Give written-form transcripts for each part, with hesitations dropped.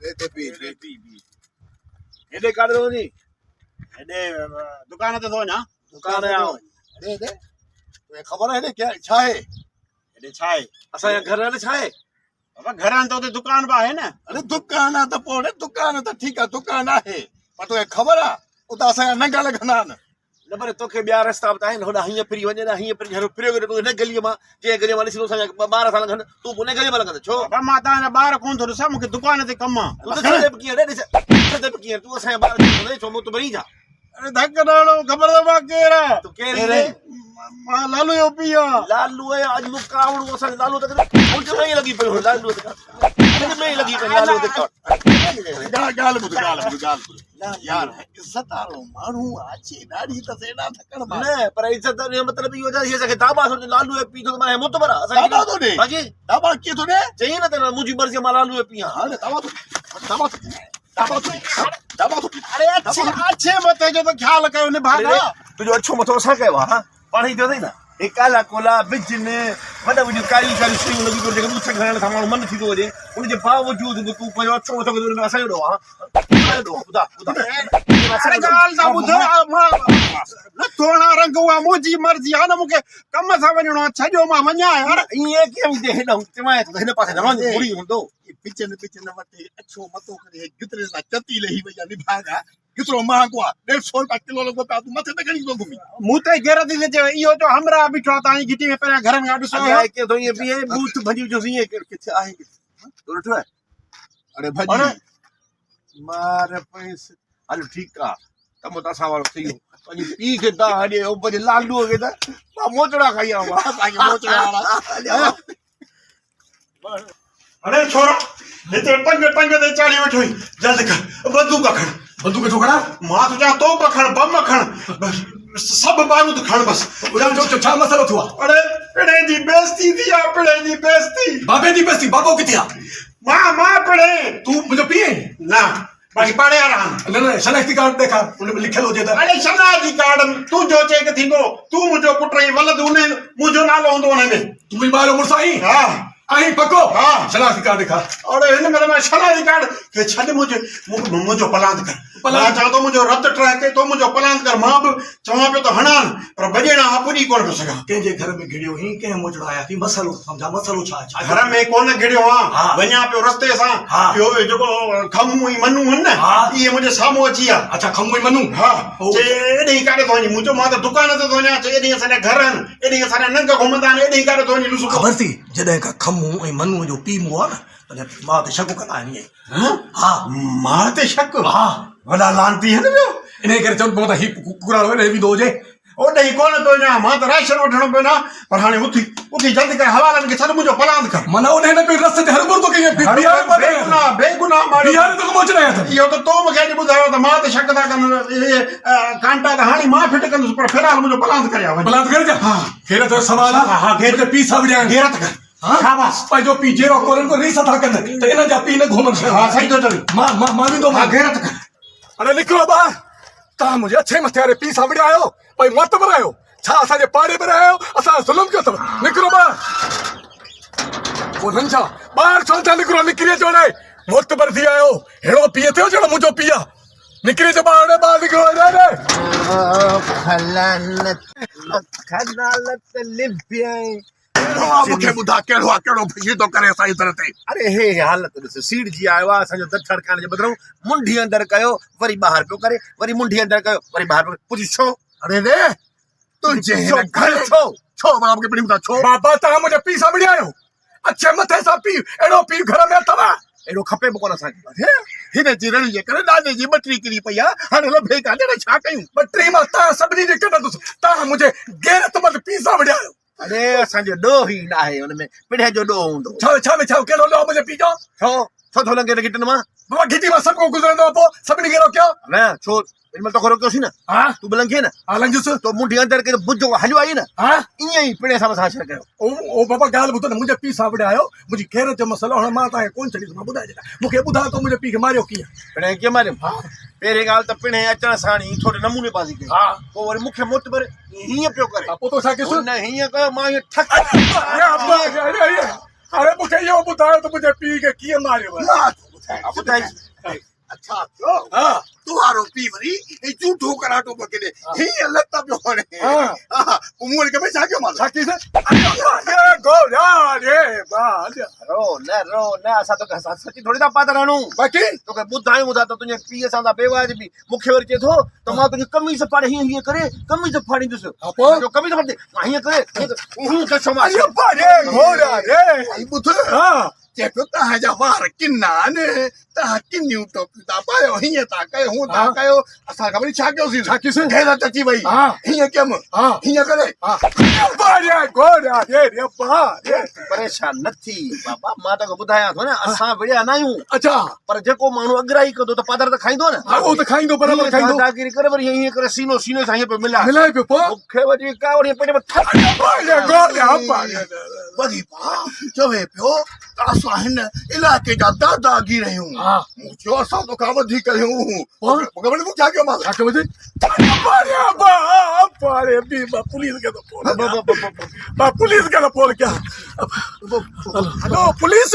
हेॾे काॾे थो वञी? हेॾे दुकान ते थो वञा? दुकान आयो। ख़बर आहे छा आहे? हेॾे छा आहे? असांजे घर में छा आहे? बाबा घर त हुते दुकान बि आहे न। अरे दुकान आहे त पोइ दुकान त ठीकु आहे, दुकान आहे, पर तोखे ख़बर आहे उतां असांजा नंगा लॻंदा आहिनि। न पर तोखे ॿिया रस्ता बि त आहिनि, होॾां हीअं फिरी वञे न, हीअं फिरी फिरियो करे तूं हिन गलीअ मां जंहिं गलीअ मां ॾिसी असांजा 12 साल खनि तूं हुन गलीअ मां लॻंदो छो? बाबा मां तव्हांजा ॿार कोन थो ॾिसां, मूंखे दुकान ते कमु आहे। तूं त छॾे बि कीअं छॾे बि कीअं? तूं असांजा ॿार छो मूं बरी जा? अरे धक ॾाढो ख़बर अथव मां केरु आहे? तूं केरु? मां लालू जो पीउ आहे। लालू अॼु मूं कावड़ू असांखे लालू त मुंहिंज में ई लॻी पियो लालू में ई लॻी पई लालू ते ॻाल्हि ॿुध यार, इज़त वारो माण्हू अचे ॾाढी त एॾा थकण न पर इज़त जो मतिलबु इहो आहे असांखे दाबा थो ॾे लालू जो पीउ थो मां मुतबर आहे असांखे दाबा थो ॾे। बाक़ी दाबा कीअं थो ॾे? चई न त मुंहिंजी मर्ज़ी मां लालू जो पीउ आहियां। अरे अच्छे मथे जो त ख्याल कयो न भागा। तुंहिंजो अछो मथो असां कयो आहे पाण ई थियो अथई न। हे काला कोला बिजन वॾा वॾियूं कारियूं कारियूं शयूं लॻी पियूं जेके ॿूछ खणण सां माण्हू मन थी थो वञे, उनजे बावजूदि बि तूं पंहिंजो अछो मथो असांजो ॾोह आहे। अरे ॻाल्हि त ॿुधो, न थोरा रंग हुआ, मुंहिंजी मर्ज़ी आहे न, मूंखे कम सां वञिणो आहे, छॾियो मां वञा यार। ईअं कीअं हेॾां चवां त हिन पासे न वञ बुरी हूंदो। पिचन वटि अछो मथो करे गितरे सां चती लही वई आहे निभागा। केतिरो महांगो आहे, 150 रुपया किलो लॻो पिया, तूं मथे ते खणी थो घुमी। मूं त गैरत थी अचे इहो जो हमरा बीठो आहे तव्हांजी घिटी में, पहिरियां घरनि खां ॾिसो कीअं थो ईअं बीहे बूथ भॼी जो ईअं किथे आहे तूं ॾिठो आहे? अरे भॼी मार पैसे हलो ठीकु आहे, कमु त असां वारो थी वियो। पंहिंजे पीउ खे तव्हां हॾे पंहिंजे लालूअ खे त मां मोचड़ा खाई आयो आहियां। अरे छोरा हिते टंग ते चाढ़ी वेठो हुई, जल्द कर बंदूक खण। बंदूक छो खणा? मां तुंहिंजा तोप खण, बम खण, सभु बारूद खण बस। छा मसलो थियो आहे? अरे पिणे जी बेइज्जती थी आहे, पिणे जी बेइज्जती। बाबे जी बेइज्जती? बाबो किथे आहे? मां पिणे। तूं मुंहिंजो पीउ आहीं? न बाक़ी पढ़े रहां। न शनाख्ती कार्ड ॾेखार, उन में लिखियलु हुजे त। अरे शनाख्ती कार्ड तुंहिंजो चेक थींदो, तूं मुंहिंजो पुट ई वलद, उन मुंहिंजो नालो हूंदो हुन में। तूं मुंहिंजी ॿार जो मुड़ुसु आहीं? हा आहीं पको? हा। शनाख्ती कार्ड ॾेखार। अरे हिन महिल मां शनाख्ती कार्ड खे छॾ, मुंहिंजो पलांद कर। मां चवां थो मुंहिंजो रत टहिके तो मुंहिंजो पलांद कर। मां बि चवां पियो त हणान, पर भॼण खां पुॼी कोन पियो सघां। कंहिंजे घर में घिड़ियो हुई, कंहिं मोचड़ा आया थी, मसलो सम्झा, मसलो छा आहे? घर में कोन घिड़ियो आहियां, वञा पियो रस्ते सां, पियो जेको खमू ऐं मनू आहिनि न, इहे मुंहिंजे साम्हूं अची विया। अच्छा, खमू ऐं मनू? हा। चए एॾे काॾे थो वञी? मुंहिंजो मां त दुकान ते थो वञा। चए एॾे असांजा घर आहिनि, एॾे असांजा नंग घुमंदा आहिनि, एॾे काॾे थो वञी? ॾिसो ख़बर थी जॾहिं खां खमू ऐं मनू जो पीउ मूं आहे न, तॾहिं मां ते शक कंदा आहिनि। हा, मां ते शक? हा, वॾा लानती आहिनि ॿियो। इन करे चवनि पियो त हीउ कुकराड़ो विधो हुजे। ओॾे कोन थो वञा, मां त राशन वठणो पियो न, पर हाणे उथी जल्दी करे हवालनि खे छॾ, मुंहिंजो पलांद कर। माना उन हिन पे रस्ते ते हर गुर तो कहीं बेगुनाह माण्हू। बिहार तो मोचड़ा आया था। इहो त तो मूंखे अॼु ॿुधायो त मां त शक था कनि, इहे कांटा त हाणे मां फिट कंदुसि, पर फ़िलहाल मुंहिंजो पलांद करे आ। पलांद कर जा। हा, घेरत जो सवाल आहे। हा, घेर ते पीउ सां विड़ाइण। घेरत कर। शाबाश। पंहिंजो पीउ जहिड़ो कोन्हनि को रीस था कनि त इन जा पीउ न घुमनि। हा सही थो चवीं। मां वेंदो। हा घेरत कर। अरे निकिरो ॿार, तव्हां मुंहिंजे अछे मथे वारे पीउ सां विड़ायो, भई मोतबर आहियो छा? असांजे पाड़े में रहियो, असां ज़ुल्म कयो अथव? निकिरो ॿार। उन्हनि छा ॿार छो था निकिरो? निकिरी अचो न, मोतबर थी आहियो, अहिड़ो पीउ थियो जहिड़ो मुंहिंजो पीउ आहे। निकिरी अचो ॿार, ॿार निकिरो। मूंखे ॿुधा कहिड़ो आहे, कहिड़ो फसी थो करे असांजी तरह ते? अरे हे हालत ॾिस, सीड़ जी आयो आहे असांजो दक्षिण खाइण जे बदिरां मुंडी अंदरि कयो, वरी ॿाहिरि पियो करे, वरी मुंडी अंदरि कयो, वरी ॿाहिरि पियो। पुछ छो? अरे रे तुंहिंजे घर छो बाबा खे पिणी छो? बाबा तव्हां मुंहिंजे पीउ सां विड़ायो, अच्छे मथे सां पीउ, अहिड़ो पीउ घर में अथव? अहिड़ो खपे बि कोन असांखे। हिन जी रणी जे करे ॾाॾे जी ॿटरी किरी पई आहे, हाणे लभे काॾे छा कयूं? ॿटरी मां तव्हां सभिनी जे कढंदुसि, तव्हां मुंहिंजे गैरतमंद पीउ सां विड़ायो। अरे असांजो ॾोह ई न आहे, हुन में पिणे जो ॾोह हूंदो। छा कहिड़ो ॾोह मुंहिंजे पीउ जो? छो थो लंघे गिटनि मां? बाबा घिटी मां सभु को गुज़रंदो पोइ सभिनी खे रोकियो न? छो हिन महिल तोखे रोकियोसीं न? हा, तूं बि लंघे न? हा लंघियुसि। तो मुंडी अंदरि करे बुझो हलियो आई न? हा, ईअं ई पिणे सां मथां छा कयो? ओ बाबा ॻाल्हि ॿुधो न, मुंहिंजे पीउ सां विड़ायो, मुंहिंजी गैरत जो मसलो हाणे मां तव्हांखे कोन छॾींदुमि। मां ॿुधाए छॾियां, मूंखे ॿुधायो तो मुंहिंजे पीउ खे मारियो कीअं? पिणे कीअं मारियो? पहिरीं ॻाल्हि त पिणे अचण सां ई थोरे नमूने बाज़ी कई। हा, पोइ वरी मूंखे मुतबर हीअं पियो करे। पोइ तो छा कयोसि? न हीअं कयो, मां हीअं ठक। अरे मूंखे इहो ॿुधायो त मुंहिंजे पीउ खे कीअं मारियो? ॿुधाई अच्छा थियो हाँ तुहारो पी वरी ए झूठो कराटो पकड़े ही लता पियो हाणे हां कुमोर के छा कयो मां साकी से अरे गो यार ये बात रो न असां तो सची थोड़ी था पात रहणू बाकी तोखे ॿुधायूं था त तुंहिंजे पीउ सां था बेवाज बि मूंखे वरी चए थो त मां तुंहिंजी कमीज़ फाड़े हीअं करे कमीज़ फाड़ींदुसि जो कमीज़ फाड़े हीअं करे हीअं करे छो मां अरे बारे घोड़ा रे आई बुध हां चेको तव्हांजा वार किन्ना ने तव्हां किन्नियूं टोपियूं था पायो हीअं था कयो हूं था कयो असां ख़बर छा कयोसीं छा गैरत अची वई हीअं कयमि हीअं करे बारे घोड़ा रे रे बारे परेशान न थी बाबा मां तोखे ॿुधायां थो न असां विड़िया न आहियूं अच्छा पर जेको माण्हू अग्राही कंदो त पादर त खाईंदो न हा उहो त खाईंदो बराबरि खाईंदो दादागिरी करे वरी हीअं करे सीनो सां हीअं पियो मिलाए पियो पोइ मूंखे वरी का वरी पंहिंजे बारे घोड़ा बारे वरी पा चवे पियो त असां हिन इलाइक़े जा दादागिरी आहियूं जो असां तो का वधीक आहियूं मूंखे वरी तूं छा कयो मां छा कयो बारे बी पुलिस के तो फोन पुलिस के तो फोन क्या हेलो पुलिस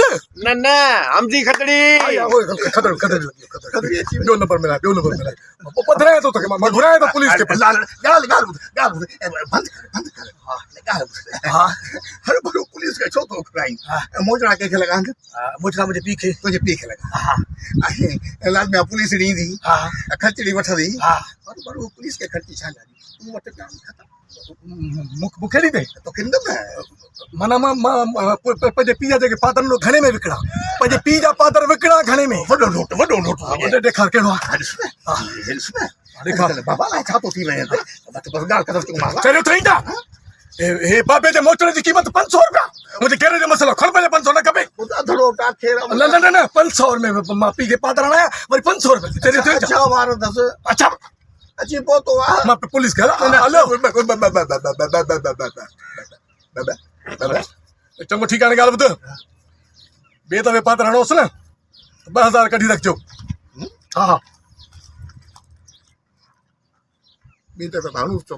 न हमजी खतड़ी खतरी ॿियो नंबर मिला पधराए थो तोखे मां घुराए थो पुलिस के ॻाल्हि बंदि कर हर भलो पुलिस के छो थो घुराई मोजड़ा कंहिंखे लॻाइनि मोजड़ा मुंहिंजे पीउ खे तुंहिंजे पीउ खे लॻा लाज़मी पुलिस ॾींदी खर्चड़ी वठंदी पर उहो पुलिस खे खर्ची छा ॾाढी तूं वटि मूंखे ॾींदे तोखे ॾींदुमि माना मां पंहिंजे पीउ जा जेके पादर घणे में विकिणा पंहिंजे पीउ जा पादर विकिणा घणे में वॾो नोट ॾेखार कहिड़ो आहे बाबा लाइ छा थो थी वञे चरियो अथई न हे बाबे जे मोचड़े जी क़ीमत 500 रुपया मुझे कहिड़े जो मसलो खड़ पहले 500 न खपे न 500 में मां पी के पादर आया वरी 500 रुपया तेरे थे अच्छा वारो दस अच्छा अची पोतो मां पुलिस के हेलो चंगो ठीकाने ॻाल्हि ॿुध ॿिए दफ़े पादर हणोसि न 2000 कढी रखिजो हा ॿी दफ़े हणूसि चो